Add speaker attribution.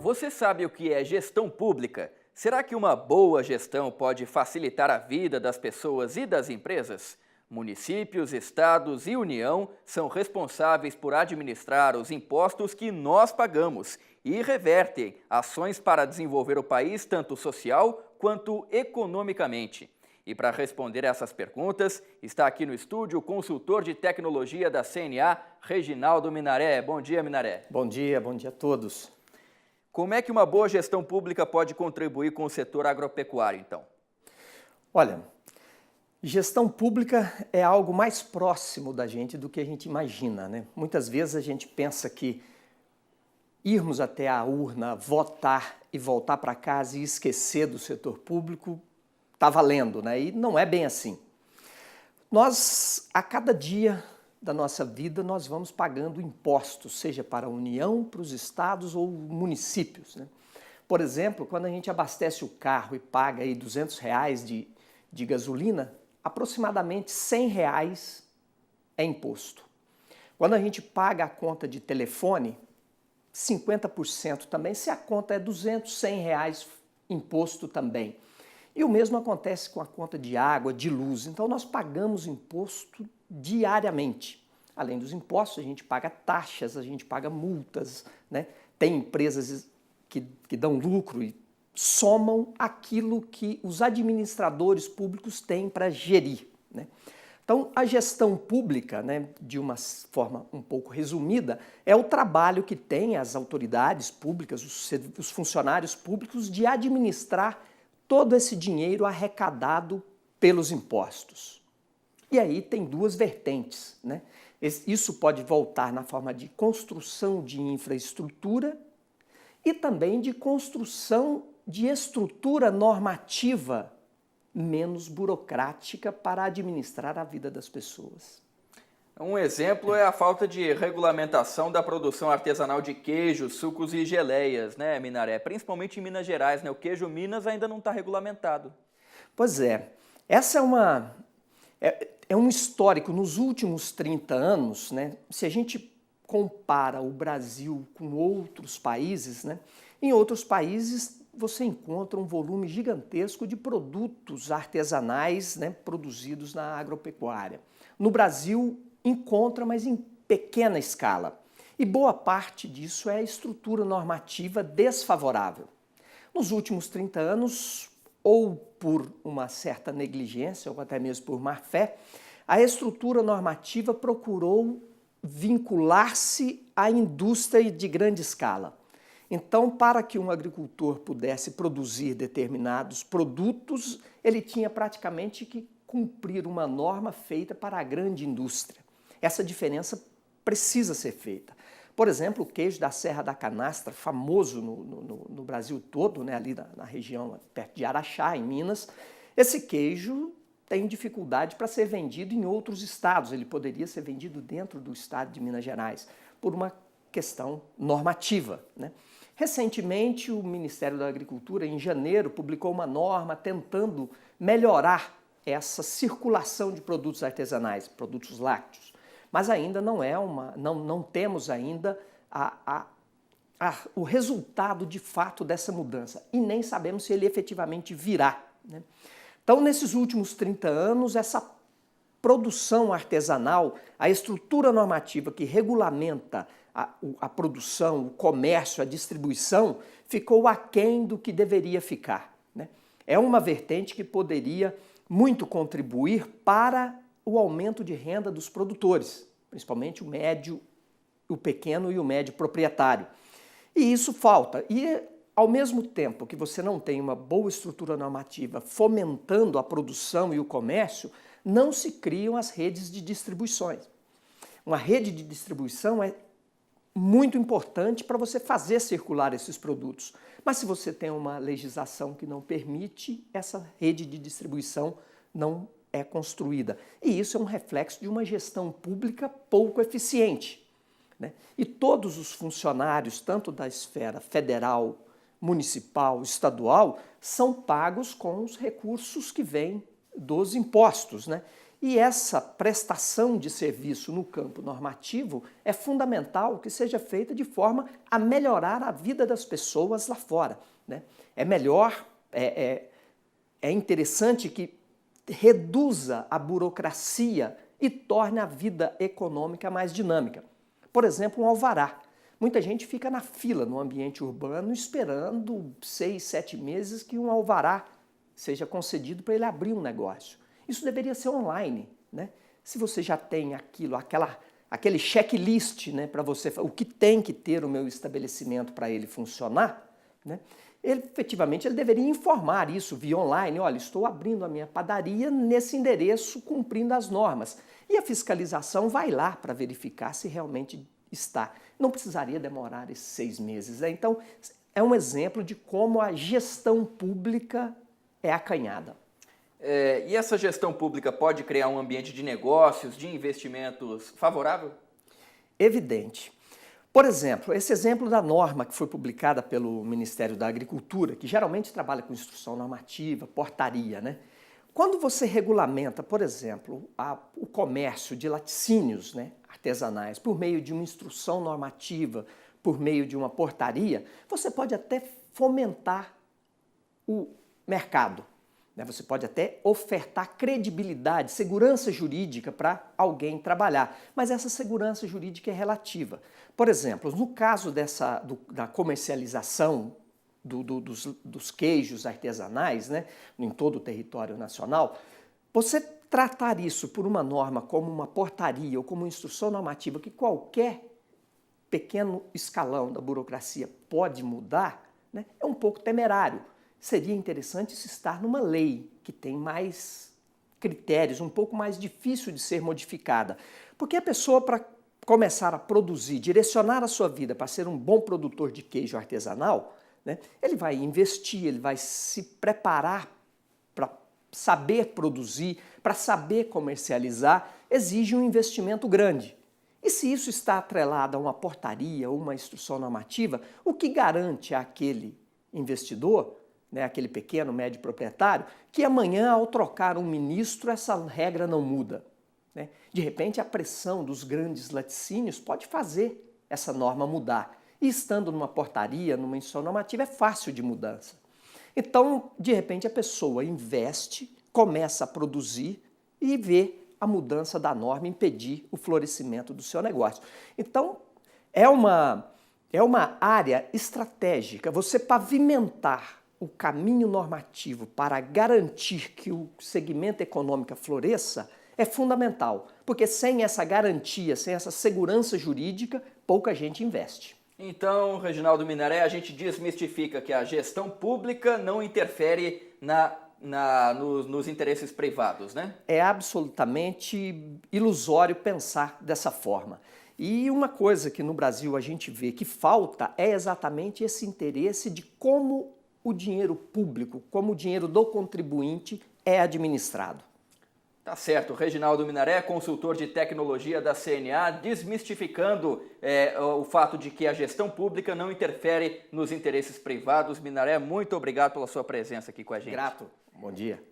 Speaker 1: Você sabe o que é gestão pública? Será que uma boa gestão pode facilitar a vida das pessoas e das empresas? Municípios, estados e União são responsáveis por administrar os impostos que nós pagamos e revertem ações para desenvolver o país tanto social quanto economicamente. E para responder essas perguntas, está aqui no estúdio o consultor de tecnologia da CNA, Reginaldo Minaré. Bom dia, Minaré.
Speaker 2: Bom dia a todos.
Speaker 1: Como é que uma boa gestão pública pode contribuir com o setor agropecuário, então?
Speaker 2: Olha, gestão pública é algo mais próximo da gente do que a gente imagina, né? Muitas vezes a gente pensa que irmos até a urna, votar e voltar para casa e esquecer do setor público está valendo, né? E não é bem assim. Nós, a cada dia da nossa vida, nós vamos pagando impostos, seja para a União, para os estados ou municípios, né? Por exemplo, quando a gente abastece o carro e paga aí R$200 de gasolina, aproximadamente R$100 é imposto. Quando a gente paga a conta de telefone, 50% também. Se a conta é R$200, R$100 imposto também. E o mesmo acontece com a conta de água, de luz. Então nós pagamos imposto diariamente. Além dos impostos, a gente paga taxas, a gente paga multas, né? Tem empresas que dão lucro e somam aquilo que os administradores públicos têm para gerir, né? Então, a gestão pública, né, de uma forma um pouco resumida, é o trabalho que têm as autoridades públicas, os funcionários públicos, de administrar todo esse dinheiro arrecadado pelos impostos. E aí tem duas vertentes, né? Isso pode voltar na forma de construção de infraestrutura e também de construção de estrutura normativa menos burocrática para administrar a vida das pessoas.
Speaker 1: Um exemplo é a falta de regulamentação da produção artesanal de queijos, sucos e geleias, né, Minaré? Principalmente em Minas Gerais, né? O queijo Minas ainda não está regulamentado.
Speaker 2: Pois é, essa é um histórico nos últimos 30 anos, né? Se a gente compara o Brasil com outros países, né? Em outros países você encontra um volume gigantesco de produtos artesanais, né, produzidos na agropecuária. No Brasil encontra, mas em pequena escala. E boa parte disso é a estrutura normativa desfavorável. Nos últimos 30 anos, ou por uma certa negligência, ou até mesmo por má-fé, a estrutura normativa procurou vincular-se à indústria de grande escala. Então, para que um agricultor pudesse produzir determinados produtos, ele tinha praticamente que cumprir uma norma feita para a grande indústria. Essa diferença precisa ser feita. Por exemplo, o queijo da Serra da Canastra, famoso no Brasil todo, né, ali na região perto de Araxá, em Minas, esse queijo tem dificuldade para ser vendido em outros estados. Ele poderia ser vendido dentro do estado de Minas Gerais, por uma questão normativa, né? Recentemente, o Ministério da Agricultura, em janeiro, publicou uma norma tentando melhorar essa circulação de produtos artesanais, produtos lácteos. Mas ainda não temos ainda o resultado de fato dessa mudança e nem sabemos se ele efetivamente virá, né? Então, nesses últimos 30 anos, essa produção artesanal, a estrutura normativa que regulamenta a produção, o comércio, a distribuição, ficou aquém do que deveria ficar, né? É uma vertente que poderia muito contribuir para o aumento de renda dos produtores, principalmente o médio, o pequeno e o médio proprietário. E isso falta. E ao mesmo tempo que você não tem uma boa estrutura normativa fomentando a produção e o comércio, não se criam as redes de distribuições. Uma rede de distribuição é muito importante para você fazer circular esses produtos. Mas se você tem uma legislação que não permite, essa rede de distribuição não é construída. E isso é um reflexo de uma gestão pública pouco eficiente, né? E todos os funcionários, tanto da esfera federal, municipal, estadual, são pagos com os recursos que vêm dos impostos, né? E essa prestação de serviço no campo normativo é fundamental que seja feita de forma a melhorar a vida das pessoas lá fora, né? É melhor, é interessante que reduza a burocracia e torne a vida econômica mais dinâmica. Por exemplo, um alvará. Muita gente fica na fila no ambiente urbano esperando 6, 7 meses que um alvará seja concedido para ele abrir um negócio. Isso deveria ser online, né? Se você já tem aquele checklist, né, para você, o que tem que ter o meu estabelecimento para ele funcionar, né? Efetivamente ele deveria informar isso via online. Olha, estou abrindo a minha padaria nesse endereço cumprindo as normas. E a fiscalização vai lá para verificar se realmente está. Não precisaria demorar esses 6 meses, né? Então, é um exemplo de como a gestão pública é acanhada.
Speaker 1: E essa gestão pública pode criar um ambiente de negócios, de investimentos favorável?
Speaker 2: Evidente. Por exemplo, esse exemplo da norma que foi publicada pelo Ministério da Agricultura, que geralmente trabalha com instrução normativa, portaria, né? Quando você regulamenta, por exemplo, o comércio de laticínios, né, artesanais por meio de uma instrução normativa, por meio de uma portaria, você pode até fomentar o mercado. Você pode até ofertar credibilidade, segurança jurídica para alguém trabalhar, mas essa segurança jurídica é relativa. Por exemplo, no caso da comercialização dos queijos artesanais, né, em todo o território nacional, você tratar isso por uma norma como uma portaria ou como uma instrução normativa que qualquer pequeno escalão da burocracia pode mudar, né, é um pouco temerário. Seria interessante isso estar numa lei que tem mais critérios, um pouco mais difícil de ser modificada. Porque a pessoa, para começar a produzir, direcionar a sua vida para ser um bom produtor de queijo artesanal, né, ele vai investir, ele vai se preparar para saber produzir, para saber comercializar, exige um investimento grande. E se isso está atrelado a uma portaria ou uma instrução normativa, o que garante àquele investidor, né, aquele pequeno, médio proprietário, que amanhã, ao trocar um ministro, essa regra não muda, né? De repente, a pressão dos grandes laticínios pode fazer essa norma mudar. E estando numa portaria, numa instrução normativa, é fácil de mudança. Então, de repente, a pessoa investe, começa a produzir e vê a mudança da norma impedir o florescimento do seu negócio. Então, é uma área estratégica. Você pavimentar o caminho normativo para garantir que o segmento econômico floresça é fundamental, porque sem essa garantia, sem essa segurança jurídica, pouca gente investe.
Speaker 1: Então, Reginaldo Minaré, a gente desmistifica que a gestão pública não interfere nos interesses privados, né?
Speaker 2: É absolutamente ilusório pensar dessa forma. E uma coisa que no Brasil a gente vê que falta é exatamente esse interesse de como o dinheiro público, como o dinheiro do contribuinte é administrado.
Speaker 1: Tá certo. Reginaldo Minaré, consultor de tecnologia da CNA, desmistificando o fato de que a gestão pública não interfere nos interesses privados. Minaré, muito obrigado pela sua presença aqui com a gente.
Speaker 2: Grato. Bom dia.